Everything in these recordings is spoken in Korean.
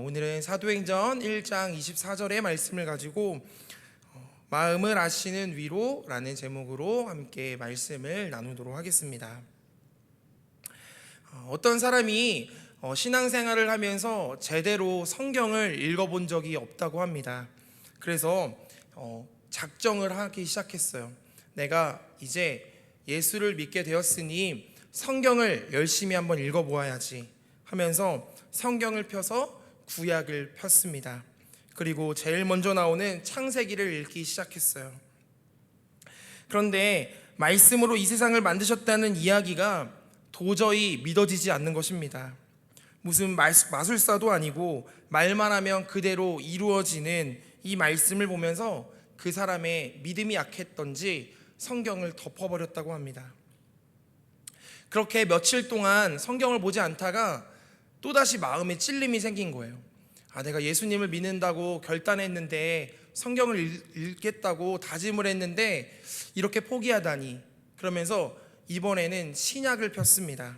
오늘은 사도행전 1장 24절의 말씀을 가지고 마음을 아시는 위로라는 제목으로 함께 말씀을 나누도록 하겠습니다. 어떤 사람이 신앙생활을 하면서 제대로 성경을 읽어본 적이 없다고 합니다. 그래서 작정을 하기 시작했어요. 내가 이제 예수를 믿게 되었으니 성경을 열심히 한번 읽어보아야지 하면서 성경을 펴서 구약을 폈습니다. 그리고 제일 먼저 나오는 창세기를 읽기 시작했어요. 그런데 말씀으로 이 세상을 만드셨다는 이야기가 도저히 믿어지지 않는 것입니다. 무슨 마술사도 아니고 말만 하면 그대로 이루어지는 이 말씀을 보면서 그 사람의 믿음이 약했던지 성경을 덮어버렸다고 합니다. 그렇게 며칠 동안 성경을 보지 않다가 또다시 마음에 찔림이 생긴 거예요. 내가 예수님을 믿는다고 결단했는데 성경을 읽겠다고 다짐을 했는데 이렇게 포기하다니. 그러면서 이번에는 신약을 폈습니다.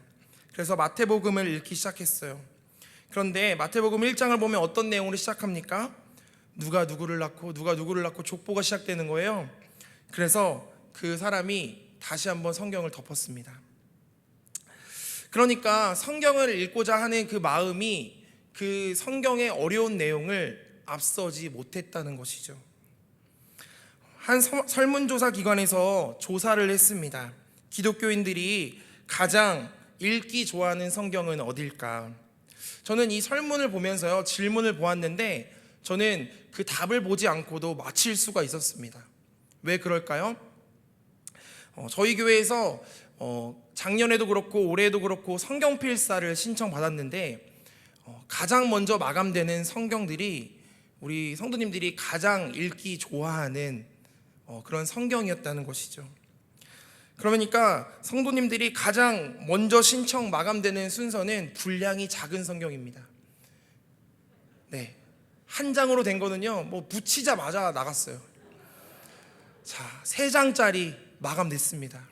그래서 마태복음을 읽기 시작했어요. 그런데 마태복음 1장을 보면 어떤 내용으로 시작합니까? 누가 누구를 낳고 족보가 시작되는 거예요. 그래서 그 사람이 다시 한번 성경을 덮었습니다. 그러니까 성경을 읽고자 하는 그 마음이 그 성경의 어려운 내용을 앞서지 못했다는 것이죠. 한 설문조사 기관에서 조사를 했습니다. 기독교인들이 가장 읽기 좋아하는 성경은 어딜까? 저는 이 설문을 보면서요, 질문을 보았는데 저는 그 답을 보지 않고도 맞힐 수가 있었습니다. 왜 그럴까요? 저희 교회에서 작년에도 그렇고 올해도 그렇고 성경 필사를 신청받았는데 가장 먼저 마감되는 성경들이 우리 성도님들이 가장 읽기 좋아하는 그런 성경이었다는 것이죠. 그러니까 성도님들이 가장 먼저 신청 마감되는 순서는 분량이 작은 성경입니다. 네, 한 장으로 된 거는요, 붙이자마자 나갔어요. 자, 3장짜리 마감됐습니다.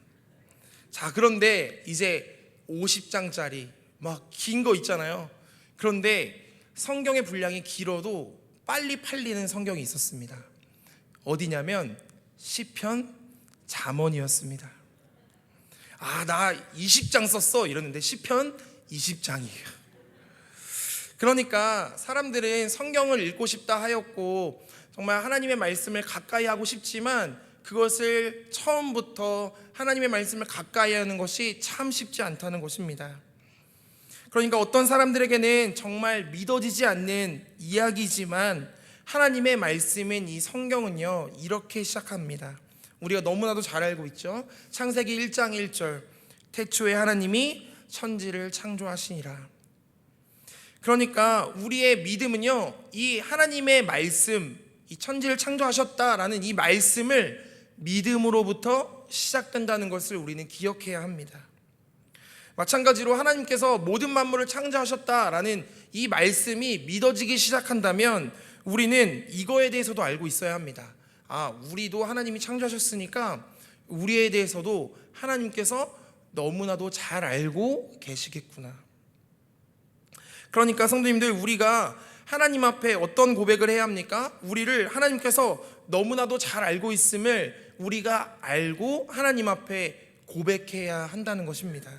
자, 그런데 이제 50장짜리 막 긴 거 있잖아요. 그런데 성경의 분량이 길어도 빨리 팔리는 성경이 있었습니다. 어디냐면 시편, 잠언이었습니다. 나 20장 썼어 이러는데 시편 20장이에요. 그러니까 사람들은 성경을 읽고 싶다 하였고 정말 하나님의 말씀을 가까이 하고 싶지만 그것을 처음부터 하나님의 말씀을 가까이 하는 것이 참 쉽지 않다는 것입니다. 그러니까 어떤 사람들에게는 정말 믿어지지 않는 이야기지만 하나님의 말씀인 이 성경은요, 이렇게 시작합니다. 우리가 너무나도 잘 알고 있죠. 창세기 1장 1절, 태초에 하나님이 천지를 창조하시니라. 그러니까 우리의 믿음은요, 이 하나님의 말씀, 이 천지를 창조하셨다라는 이 말씀을 믿음으로부터 시작된다는 것을 우리는 기억해야 합니다. 마찬가지로 하나님께서 모든 만물을 창조하셨다라는 이 말씀이 믿어지기 시작한다면 우리는 이거에 대해서도 알고 있어야 합니다. 우리도 하나님이 창조하셨으니까 우리에 대해서도 하나님께서 너무나도 잘 알고 계시겠구나. 그러니까 성도님들, 우리가 하나님 앞에 어떤 고백을 해야 합니까? 우리를 하나님께서 너무나도 잘 알고 있음을 우리가 알고 하나님 앞에 고백해야 한다는 것입니다.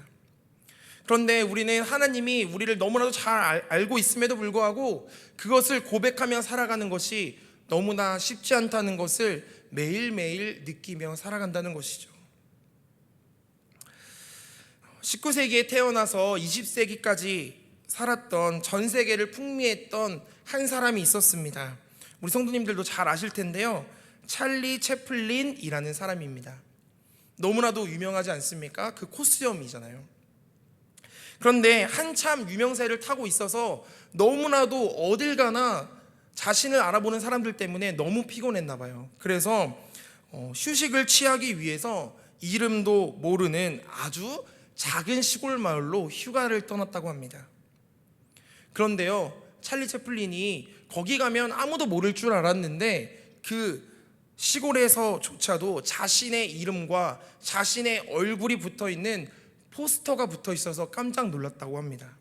그런데 우리는 하나님이 우리를 너무나도 잘 알고 있음에도 불구하고 그것을 고백하며 살아가는 것이 너무나 쉽지 않다는 것을 매일매일 느끼며 살아간다는 것이죠. 19세기에 태어나서 20세기까지 살았던, 전 세계를 풍미했던 한 사람이 있었습니다. 우리 성도님들도 잘 아실 텐데요, 찰리 채플린이라는 사람입니다. 너무나도 유명하지 않습니까? 그 코스염이잖아요. 그런데 한참 유명세를 타고 있어서 너무나도 어딜 가나 자신을 알아보는 사람들 때문에 너무 피곤했나 봐요. 그래서 휴식을 취하기 위해서 이름도 모르는 아주 작은 시골 마을로 휴가를 떠났다고 합니다. 그런데요, 찰리 채플린이 거기 가면 아무도 모를 줄 알았는데 그 시골에서조차도 자신의 이름과 자신의 얼굴이 붙어있는 포스터가 붙어 있어서 깜짝 놀랐다고 합니다.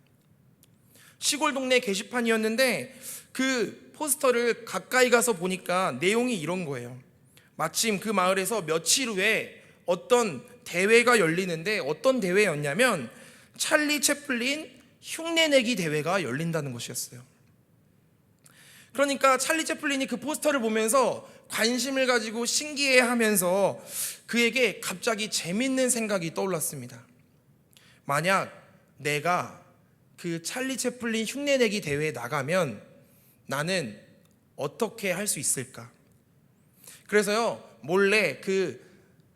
시골 동네 게시판이었는데 그 포스터를 가까이 가서 보니까 내용이 이런 거예요. 마침 그 마을에서 며칠 후에 어떤 대회가 열리는데, 어떤 대회였냐면 찰리 채플린 흉내내기 대회가 열린다는 것이었어요. 그러니까 찰리 채플린이 그 포스터를 보면서 관심을 가지고 신기해하면서 그에게 갑자기 재밌는 생각이 떠올랐습니다. 만약 내가 그 찰리 채플린 흉내내기 대회에 나가면 나는 어떻게 할 수 있을까? 그래서요, 몰래 그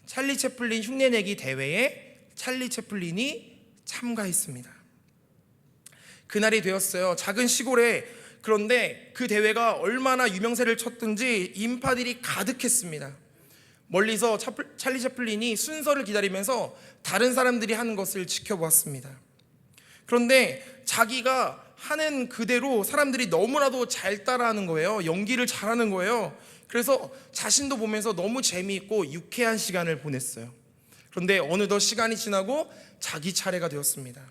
찰리 채플린 흉내내기 대회에 찰리 채플린이 참가했습니다. 그날이 되었어요. 작은 시골에. 그런데 그 대회가 얼마나 유명세를 쳤든지 인파들이 가득했습니다. 멀리서 찰리 채플린이 순서를 기다리면서 다른 사람들이 하는 것을 지켜보았습니다. 그런데 자기가 하는 그대로 사람들이 너무나도 잘 따라하는 거예요. 연기를 잘하는 거예요. 그래서 자신도 보면서 너무 재미있고 유쾌한 시간을 보냈어요. 그런데 어느덧 시간이 지나고 자기 차례가 되었습니다.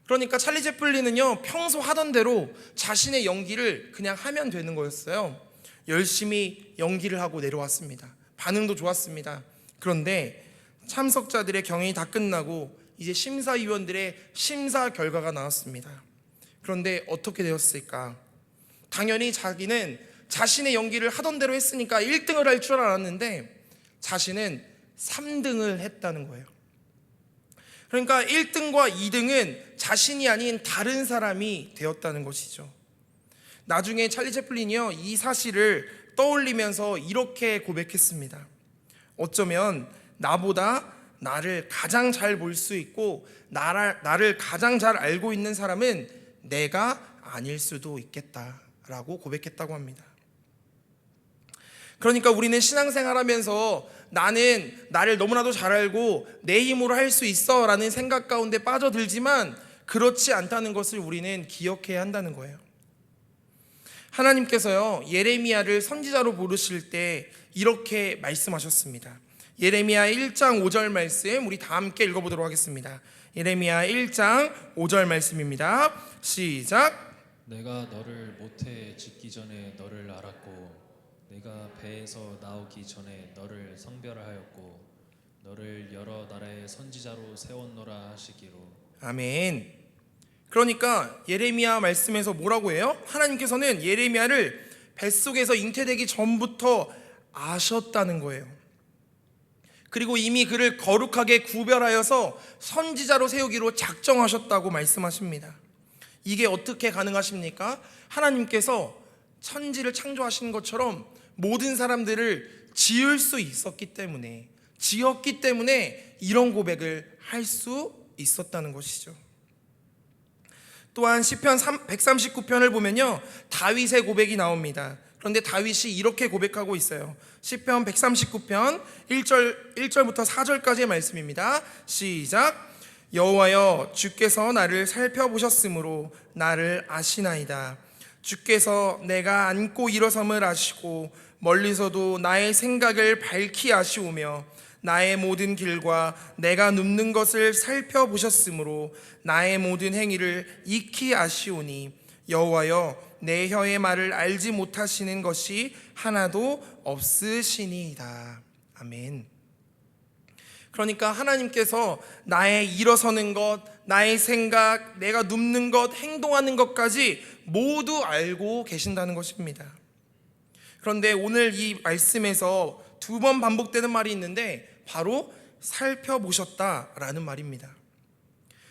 그러니까 찰리 채플린은요, 평소 하던 대로 자신의 연기를 그냥 하면 되는 거였어요. 열심히 연기를 하고 내려왔습니다. 반응도 좋았습니다. 그런데 참석자들의 경연이 다 끝나고 이제 심사위원들의 심사 결과가 나왔습니다. 그런데 어떻게 되었을까? 당연히 자기는 자신의 연기를 하던 대로 했으니까 1등을 할 줄 알았는데 자신은 3등을 했다는 거예요. 그러니까 1등과 2등은 자신이 아닌 다른 사람이 되었다는 것이죠. 나중에 찰리 채플린이요, 이 사실을 떠올리면서 이렇게 고백했습니다. 어쩌면 나보다 나를 가장 잘 볼 수 있고 나를 가장 잘 알고 있는 사람은 내가 아닐 수도 있겠다라고 고백했다고 합니다. 그러니까 우리는 신앙생활하면서 나는 나를 너무나도 잘 알고 내 힘으로 할 수 있어 라는 생각 가운데 빠져들지만 그렇지 않다는 것을 우리는 기억해야 한다는 거예요. 하나님께서요, 예레미야를 선지자로 부르실 때 이렇게 말씀하셨습니다. 예레미야 1장 5절 말씀 우리 다 함께 읽어보도록 하겠습니다. 예레미야 1장 5절 말씀입니다. 시작. 내가 너를 모태에 짓기 전에 너를 알았고 내가 배에서 나오기 전에 너를 성별하였고 너를 여러 나라의 선지자로 세웠노라 하시기로. 아멘. 그러니까 예레미야 말씀에서 뭐라고 해요? 하나님께서는 예레미야를 뱃속에서 잉태되기 전부터 아셨다는 거예요. 그리고 이미 그를 거룩하게 구별하여서 선지자로 세우기로 작정하셨다고 말씀하십니다. 이게 어떻게 가능하십니까? 하나님께서 천지를 창조하신 것처럼 모든 사람들을 지을 수 있었기 때문에, 지었기 때문에 이런 고백을 할 수 있었다는 것이죠. 또한 시편 139편을 보면요, 다윗의 고백이 나옵니다. 그런데 다윗이 이렇게 고백하고 있어요. 시편 139편 1절부터 4절까지의 말씀입니다. 시작. 여호와여, 주께서 나를 살펴보셨으므로 나를 아시나이다. 주께서 내가 앉고 일어섬을 아시고 멀리서도 나의 생각을 밝히 아시오며 나의 모든 길과 내가 눕는 것을 살펴보셨으므로 나의 모든 행위를 익히 아시오니 여호와여, 내 혀의 말을 알지 못하시는 것이 하나도 없으시니이다. 아멘. 그러니까 하나님께서 나의 일어서는 것, 나의 생각, 내가 눕는 것, 행동하는 것까지 모두 알고 계신다는 것입니다. 그런데 오늘 이 말씀에서 2번 반복되는 말이 있는데 바로 살펴보셨다라는 말입니다.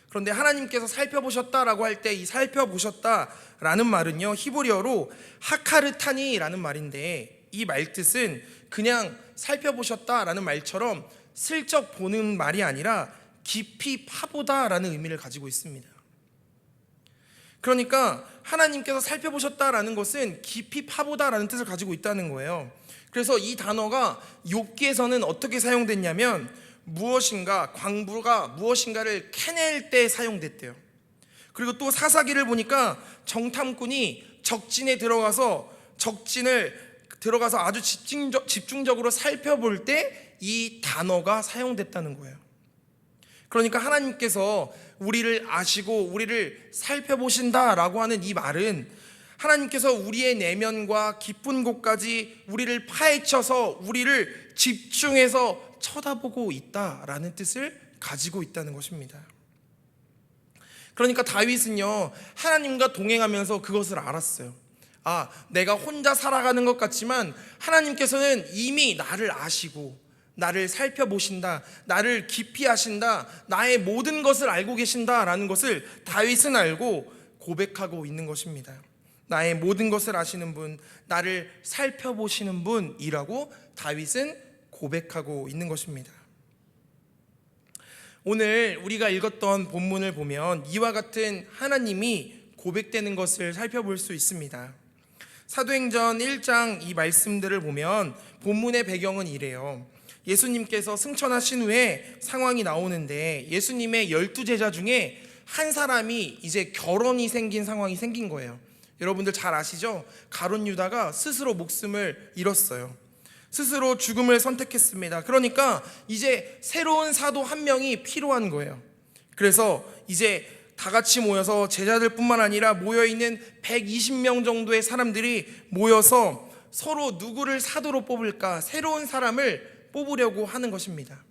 그런데 하나님께서 살펴보셨다라고 할 때 이 살펴보셨다라는 말은요, 히브리어로 하카르타니라는 말인데 이 말뜻은 그냥 살펴보셨다라는 말처럼 슬쩍 보는 말이 아니라 깊이 파보다라는 의미를 가지고 있습니다. 그러니까 하나님께서 살펴보셨다라는 것은 깊이 파보다라는 뜻을 가지고 있다는 거예요. 그래서 이 단어가 욥기에서는 어떻게 사용됐냐면 무엇인가, 광부가 무엇인가를 캐낼 때 사용됐대요. 그리고 또 사사기를 보니까 정탐꾼이 적진에 들어가서 아주 집중적으로 살펴볼 때 이 단어가 사용됐다는 거예요. 그러니까 하나님께서 우리를 아시고 우리를 살펴보신다라고 하는 이 말은 하나님께서 우리의 내면과 깊은 곳까지 우리를 파헤쳐서 우리를 집중해서 쳐다보고 있다라는 뜻을 가지고 있다는 것입니다. 그러니까 다윗은요, 하나님과 동행하면서 그것을 알았어요. 내가 혼자 살아가는 것 같지만 하나님께서는 이미 나를 아시고 나를 살펴보신다, 나를 깊이 아신다, 나의 모든 것을 알고 계신다라는 것을 다윗은 알고 고백하고 있는 것입니다. 나의 모든 것을 아시는 분, 나를 살펴보시는 분이라고 다윗은 고백하고 있는 것입니다. 오늘 우리가 읽었던 본문을 보면 이와 같은 하나님이 고백되는 것을 살펴볼 수 있습니다. 사도행전 1장 이 말씀들을 보면 본문의 배경은 이래요. 예수님께서 승천하신 후에 상황이 나오는데 예수님의 12제자 중에 한 사람이 이제 결혼이 생긴 상황이 생긴 거예요. 여러분들 잘 아시죠? 가룟 유다가 스스로 목숨을 잃었어요. 스스로 죽음을 선택했습니다. 그러니까 이제 새로운 사도 한 명이 필요한 거예요. 그래서 이제 다 같이 모여서 제자들뿐만 아니라 모여있는 120명 정도의 사람들이 모여서 서로 누구를 사도로 뽑을까, 새로운 사람을 뽑으려고 하는 것입니다.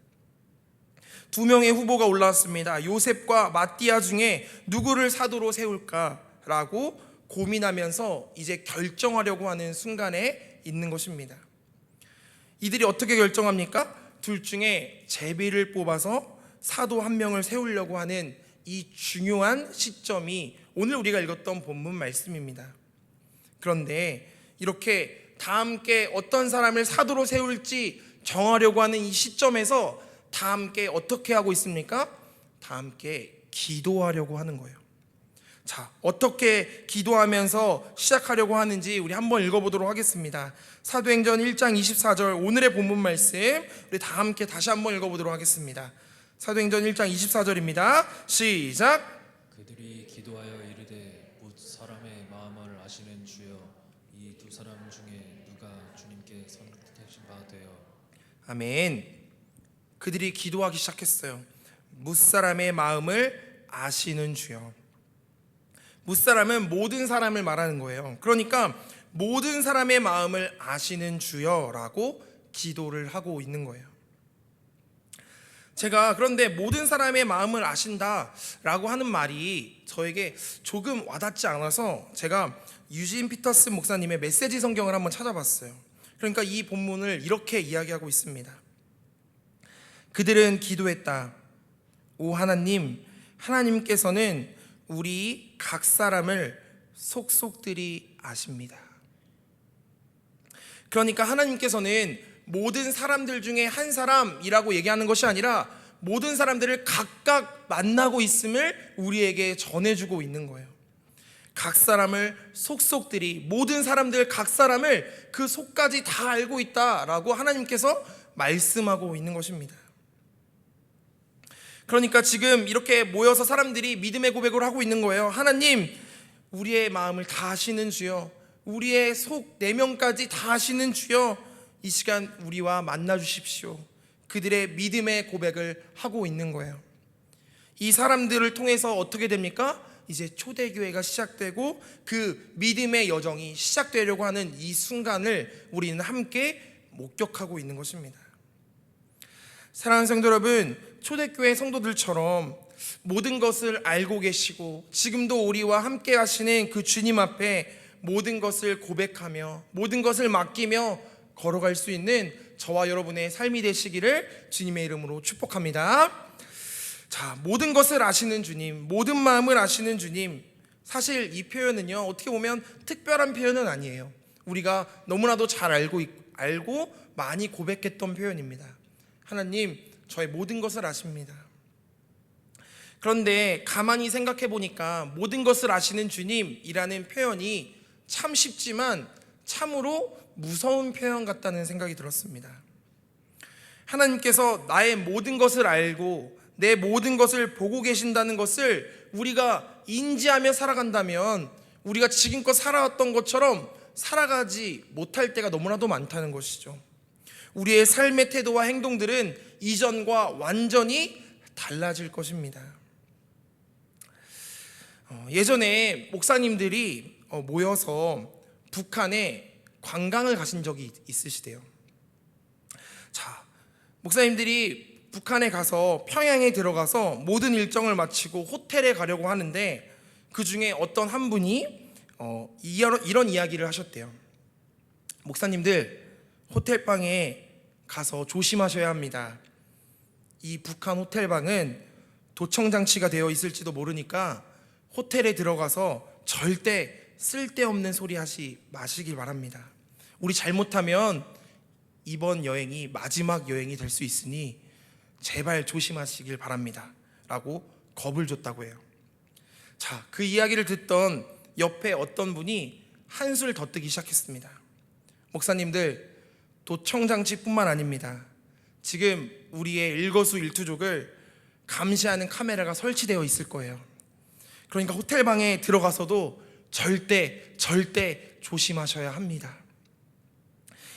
2명의 후보가 올라왔습니다. 요셉과 마띠아 중에 누구를 사도로 세울까라고 고민하면서 이제 결정하려고 하는 순간에 있는 것입니다. 이들이 어떻게 결정합니까? 둘 중에 제비를 뽑아서 사도 한 명을 세우려고 하는 이 중요한 시점이 오늘 우리가 읽었던 본문 말씀입니다. 그런데 이렇게 다 함께 어떤 사람을 사도로 세울지 정하려고 하는 이 시점에서 다 함께 어떻게 하고 있습니까? 다 함께 기도하려고 하는 거예요. 자, 어떻게 기도하면서 시작하려고 하는지 우리 한번 읽어보도록 하겠습니다. 사도행전 1장 24절 오늘의 본문 말씀 우리 다 함께 다시 한번 읽어보도록 하겠습니다. 사도행전 1장 24절입니다. 시작. 그들이 기도하여 이르되 못 사람의 마음을 아시는 주여 이 두 사람 중에 누가 주님께 선택하신 바 되어. 아멘. 그들이 기도하기 시작했어요. 뭇사람의 마음을 아시는 주여. 뭇사람은 모든 사람을 말하는 거예요. 그러니까 모든 사람의 마음을 아시는 주여라고 기도를 하고 있는 거예요. 제가 그런데 모든 사람의 마음을 아신다라고 하는 말이 저에게 조금 와닿지 않아서 제가 유진 피터슨 목사님의 메시지 성경을 한번 찾아봤어요. 그러니까 이 본문을 이렇게 이야기하고 있습니다. 그들은 기도했다. 오 하나님, 하나님께서는 우리 각 사람을 속속들이 아십니다. 그러니까 하나님께서는 모든 사람들 중에 한 사람이라고 얘기하는 것이 아니라 모든 사람들을 각각 만나고 있음을 우리에게 전해주고 있는 거예요. 각 사람을 속속들이, 모든 사람들 각 사람을 그 속까지 다 알고 있다라고 하나님께서 말씀하고 있는 것입니다. 그러니까 지금 이렇게 모여서 사람들이 믿음의 고백을 하고 있는 거예요. 하나님, 우리의 마음을 다 아시는 주여, 우리의 속 내면까지 다 아시는 주여, 이 시간 우리와 만나 주십시오. 그들의 믿음의 고백을 하고 있는 거예요. 이 사람들을 통해서 어떻게 됩니까? 이제 초대교회가 시작되고 그 믿음의 여정이 시작되려고 하는 이 순간을 우리는 함께 목격하고 있는 것입니다. 사랑하는 성도 여러분, 초대교회 성도들처럼 모든 것을 알고 계시고 지금도 우리와 함께 하시는 그 주님 앞에 모든 것을 고백하며 모든 것을 맡기며 걸어갈 수 있는 저와 여러분의 삶이 되시기를 주님의 이름으로 축복합니다. 자, 모든 것을 아시는 주님, 모든 마음을 아시는 주님. 사실 이 표현은요, 어떻게 보면 특별한 표현은 아니에요. 우리가 너무나도 잘 알고 많이 고백했던 표현입니다. 하나님, 저의 모든 것을 아십니다. 그런데 가만히 생각해 보니까 모든 것을 아시는 주님이라는 표현이 참 쉽지만 참으로 무서운 표현 같다는 생각이 들었습니다. 하나님께서 나의 모든 것을 알고 내 모든 것을 보고 계신다는 것을 우리가 인지하며 살아간다면 우리가 지금껏 살아왔던 것처럼 살아가지 못할 때가 너무나도 많다는 것이죠. 우리의 삶의 태도와 행동들은 이전과 완전히 달라질 것입니다. 예전에 목사님들이 모여서 북한에 관광을 가신 적이 있으시대요. 자, 목사님들이 북한에 가서 평양에 들어가서 모든 일정을 마치고 호텔에 가려고 하는데 그 중에 어떤 한 분이 이런 이야기를 하셨대요. 목사님들, 호텔방에 가서 조심하셔야 합니다. 이 북한 호텔방은 도청장치가 되어 있을지도 모르니까 호텔에 들어가서 절대 쓸데없는 소리 하지 마시길 바랍니다. 우리 잘못하면 이번 여행이 마지막 여행이 될 수 있으니 제발 조심하시길 바랍니다 라고 겁을 줬다고 해요. 자, 그 이야기를 듣던 옆에 어떤 분이 한술 더 뜨기 시작했습니다. 목사님들, 도청장치뿐만 아닙니다. 지금 우리의 일거수일투족을 감시하는 카메라가 설치되어 있을 거예요. 그러니까 호텔방에 들어가서도 절대 조심하셔야 합니다.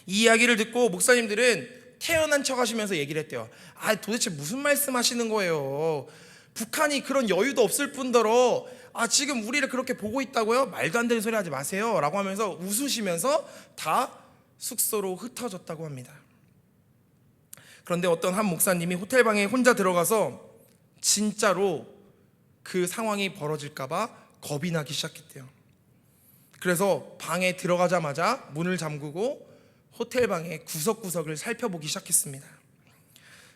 이 이야기를 듣고 목사님들은 태어난 척 하시면서 얘기를 했대요. 도대체 무슨 말씀하시는 거예요? 북한이 그런 여유도 없을 뿐더러 지금 우리를 그렇게 보고 있다고요? 말도 안 되는 소리 하지 마세요 라고 하면서 웃으시면서 다 숙소로 흩어졌다고 합니다. 그런데 어떤 한 목사님이 호텔방에 혼자 들어가서 진짜로 그 상황이 벌어질까봐 겁이 나기 시작했대요. 그래서 방에 들어가자마자 문을 잠그고 호텔방의 구석구석을 살펴보기 시작했습니다.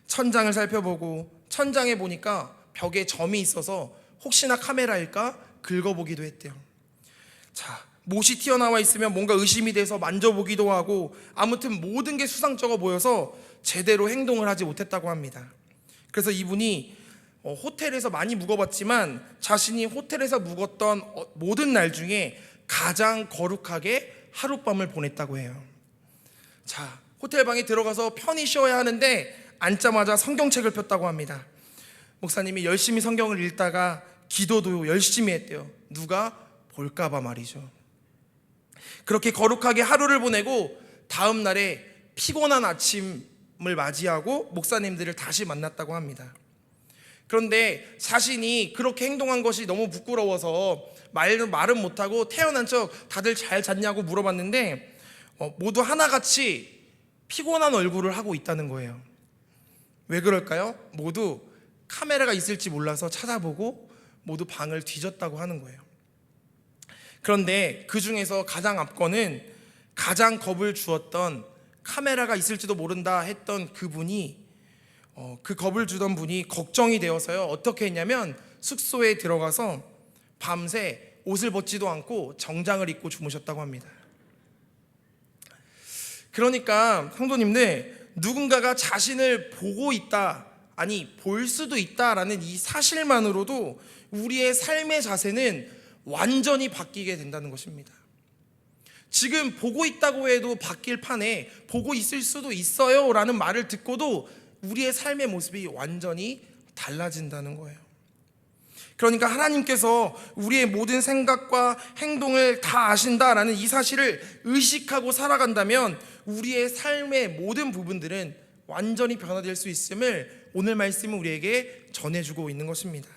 천장을 살펴보고 천장에 보니까 벽에 점이 있어서 혹시나 카메라일까 긁어보기도 했대요. 자, 못이 튀어나와 있으면 뭔가 의심이 돼서 만져보기도 하고 아무튼 모든 게 수상쩍어 보여서 제대로 행동을 하지 못했다고 합니다. 그래서 이분이 호텔에서 많이 묵어봤지만 자신이 호텔에서 묵었던 모든 날 중에 가장 거룩하게 하룻밤을 보냈다고 해요. 자, 호텔방에 들어가서 편히 쉬어야 하는데 앉자마자 성경책을 폈다고 합니다. 목사님이 열심히 성경을 읽다가 기도도 열심히 했대요. 누가 볼까봐 말이죠. 그렇게 거룩하게 하루를 보내고 다음 날에 피곤한 아침을 맞이하고 목사님들을 다시 만났다고 합니다. 그런데 자신이 그렇게 행동한 것이 너무 부끄러워서 말은 못하고 태어난 척 다들 잘 잤냐고 물어봤는데 모두 하나같이 피곤한 얼굴을 하고 있다는 거예요. 왜 그럴까요? 모두 카메라가 있을지 몰라서 찾아보고 모두 방을 뒤졌다고 하는 거예요. 그런데 그 중에서 가장 앞거는 가장 겁을 주었던 카메라가 있을지도 모른다 했던 그분이 그 겁을 주던 분이 걱정이 되어서요, 어떻게 했냐면 숙소에 들어가서 밤새 옷을 벗지도 않고 정장을 입고 주무셨다고 합니다. 그러니까 성도님들, 누군가가 자신을 보고 있다, 아니 볼 수도 있다라는 이 사실만으로도 우리의 삶의 자세는 완전히 바뀌게 된다는 것입니다. 지금 보고 있다고 해도 바뀔 판에 보고 있을 수도 있어요 라는 말을 듣고도 우리의 삶의 모습이 완전히 달라진다는 거예요. 그러니까 하나님께서 우리의 모든 생각과 행동을 다 아신다라는 이 사실을 의식하고 살아간다면 우리의 삶의 모든 부분들은 완전히 변화될 수 있음을 오늘 말씀은 우리에게 전해주고 있는 것입니다.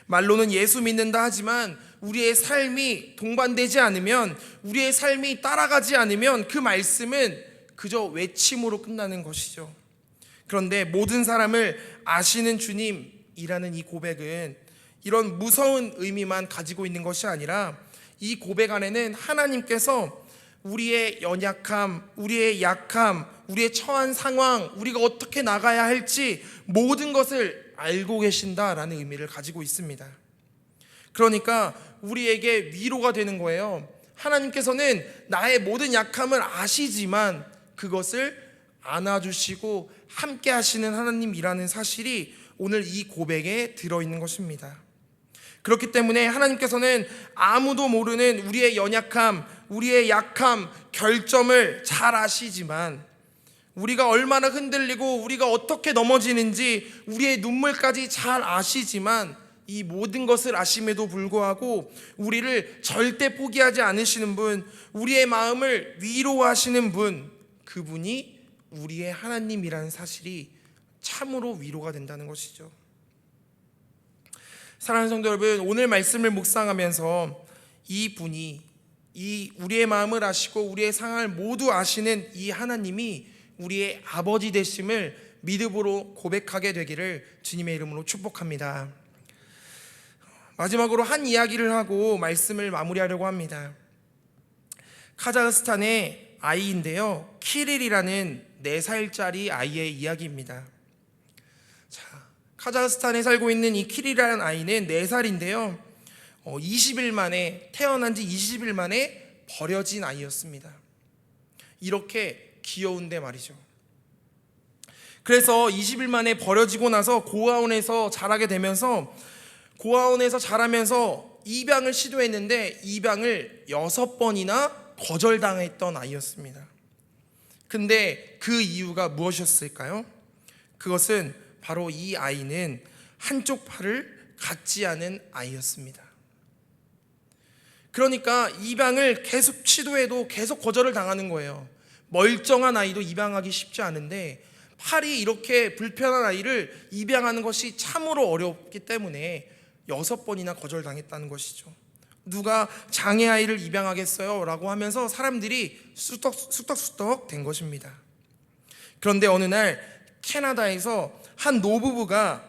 말로는 예수 믿는다 하지만 우리의 삶이 동반되지 않으면, 우리의 삶이 따라가지 않으면 그 말씀은 그저 외침으로 끝나는 것이죠. 그런데 모든 사람을 아시는 주님이라는 이 고백은 이런 무서운 의미만 가지고 있는 것이 아니라 이 고백 안에는 하나님께서 우리의 연약함, 우리의 약함, 우리의 처한 상황, 우리가 어떻게 나가야 할지 모든 것을 알고 계신다라는 의미를 가지고 있습니다. 그러니까 우리에게 위로가 되는 거예요. 하나님께서는 나의 모든 약함을 아시지만 그것을 안아주시고 함께 하시는 하나님이라는 사실이 오늘 이 고백에 들어있는 것입니다. 그렇기 때문에 하나님께서는 아무도 모르는 우리의 연약함, 우리의 약함, 결점을 잘 아시지만, 우리가 얼마나 흔들리고 우리가 어떻게 넘어지는지 우리의 눈물까지 잘 아시지만, 이 모든 것을 아심에도 불구하고 우리를 절대 포기하지 않으시는 분, 우리의 마음을 위로하시는 분, 그분이 우리의 하나님이라는 사실이 참으로 위로가 된다는 것이죠. 사랑하는 성도 여러분, 오늘 말씀을 묵상하면서 이 분이, 이 우리의 마음을 아시고 우리의 상황을 모두 아시는 이 하나님이 우리의 아버지 되심을 믿음으로 고백하게 되기를 주님의 이름으로 축복합니다. 마지막으로 한 이야기를 하고 말씀을 마무리하려고 합니다. 카자흐스탄의 아이인데요, 키릴이라는 4살짜리 아이의 이야기입니다. 자, 카자흐스탄에 살고 있는 이 키릴이라는 아이는 4살인데요 20일 만에, 태어난 지 20일 만에 버려진 아이였습니다. 이렇게 귀여운데 말이죠. 그래서 20일 만에 버려지고 나서 고아원에서 자라게 되면서, 고아원에서 자라면서 입양을 시도했는데 입양을 6번이나 거절당했던 아이였습니다. 근데 그 이유가 무엇이었을까요? 그것은 바로 이 아이는 한쪽 팔을 갖지 않은 아이였습니다. 그러니까 입양을 계속 시도해도 계속 거절을 당하는 거예요. 멀쩡한 아이도 입양하기 쉽지 않은데 팔이 이렇게 불편한 아이를 입양하는 것이 참으로 어렵기 때문에 6번이나 거절당했다는 것이죠. 누가 장애아이를 입양하겠어요? 라고 하면서 사람들이 수덕수덕 된 것입니다. 그런데 어느 날 캐나다에서 한 노부부가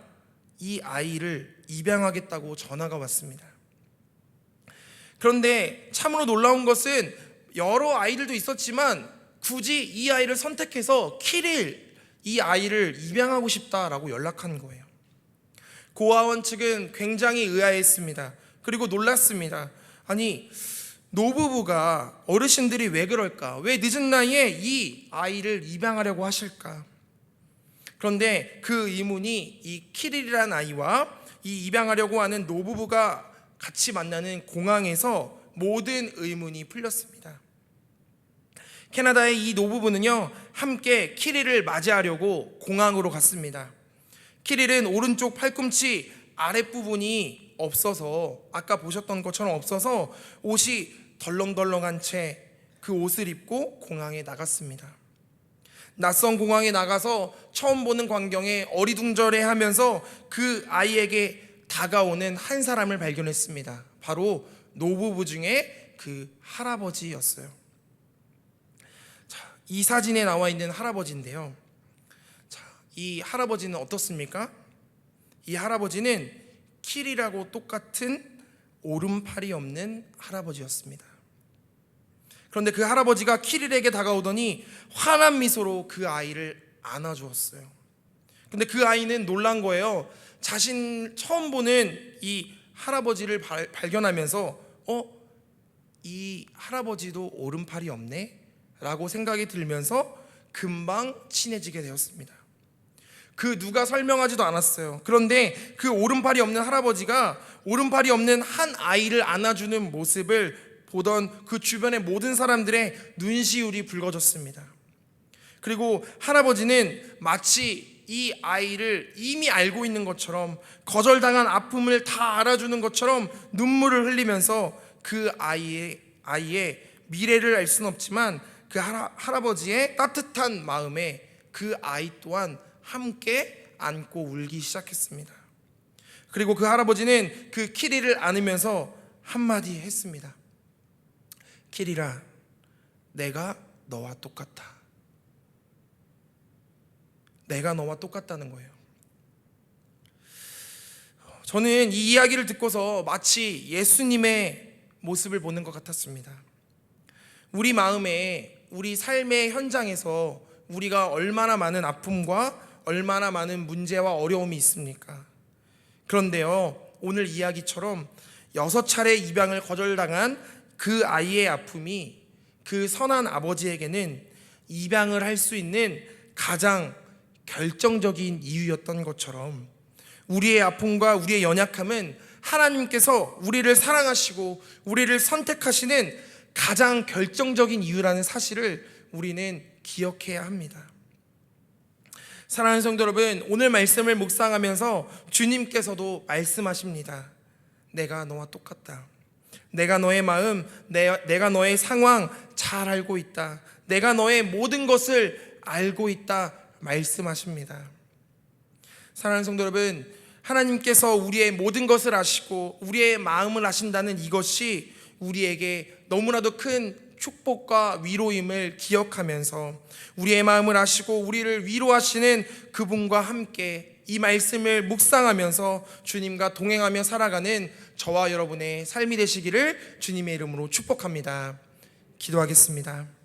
이 아이를 입양하겠다고 전화가 왔습니다. 그런데 참으로 놀라운 것은 여러 아이들도 있었지만 굳이 이 아이를 선택해서 키릴, 이 아이를 입양하고 싶다라고 연락한 거예요. 고아원 측은 굉장히 의아했습니다. 그리고 놀랐습니다. 아니, 노부부가, 어르신들이 왜 그럴까? 왜 늦은 나이에 이 아이를 입양하려고 하실까? 그런데 그 의문이 이 키릴이라는 아이와 이 입양하려고 하는 노부부가 같이 만나는 공항에서 모든 의문이 풀렸습니다. 캐나다의 이 노부부는요, 함께 키릴을 맞이하려고 공항으로 갔습니다. 키릴은 오른쪽 팔꿈치 아랫부분이 없어서, 아까 보셨던 것처럼 없어서 옷이 덜렁덜렁한 채 그 옷을 입고 공항에 나갔습니다. 낯선 공항에 나가서 처음 보는 광경에 어리둥절해하면서 그 아이에게 다가오는 한 사람을 발견했습니다. 바로 노부부 중에 그 할아버지였어요. 자, 이 사진에 나와 있는 할아버지인데요, 자, 이 할아버지는 어떻습니까? 이 할아버지는 키릴하고 똑같은 오른팔이 없는 할아버지였습니다. 그런데 그 할아버지가 키릴에게 다가오더니 환한 미소로 그 아이를 안아주었어요. 근데 그 아이는 놀란 거예요. 자신 처음 보는 이 할아버지를 발견하면서 이 할아버지도 오른팔이 없네? 라고 생각이 들면서 금방 친해지게 되었습니다. 그 누가 설명하지도 않았어요. 그런데 그 오른팔이 없는 할아버지가 오른팔이 없는 한 아이를 안아주는 모습을 보던 그 주변의 모든 사람들의 눈시울이 붉어졌습니다. 그리고 할아버지는 마치 이 아이를 이미 알고 있는 것처럼, 거절당한 아픔을 다 알아주는 것처럼 눈물을 흘리면서 그 아이의 미래를 알 수는 없지만 그 할아버지의 따뜻한 마음에 그 아이 또한 함께 안고 울기 시작했습니다. 그리고 그 할아버지는 그 키릴을 안으면서 한마디 했습니다. 키릴아, 내가 너와 똑같아. 내가 너와 똑같다는 거예요. 저는 이 이야기를 듣고서 마치 예수님의 모습을 보는 것 같았습니다. 우리 마음에, 우리 삶의 현장에서 우리가 얼마나 많은 아픔과 얼마나 많은 문제와 어려움이 있습니까? 그런데요, 오늘 이야기처럼 6차례 입양을 거절당한 그 아이의 아픔이 그 선한 아버지에게는 입양을 할 수 있는 가장 결정적인 이유였던 것처럼 우리의 아픔과 우리의 연약함은 하나님께서 우리를 사랑하시고 우리를 선택하시는 가장 결정적인 이유라는 사실을 우리는 기억해야 합니다. 사랑하는 성도 여러분, 오늘 말씀을 묵상하면서 주님께서도 말씀하십니다. 내가 너와 똑같다. 내가 너의 마음, 내가 너의 상황 잘 알고 있다. 내가 너의 모든 것을 알고 있다 말씀하십니다. 사랑하는 성도 여러분, 하나님께서 우리의 모든 것을 아시고 우리의 마음을 아신다는 이것이 우리에게 너무나도 큰 축복과 위로임을 기억하면서 우리의 마음을 아시고 우리를 위로하시는 그분과 함께 이 말씀을 묵상하면서 주님과 동행하며 살아가는 저와 여러분의 삶이 되시기를 주님의 이름으로 축복합니다. 기도하겠습니다.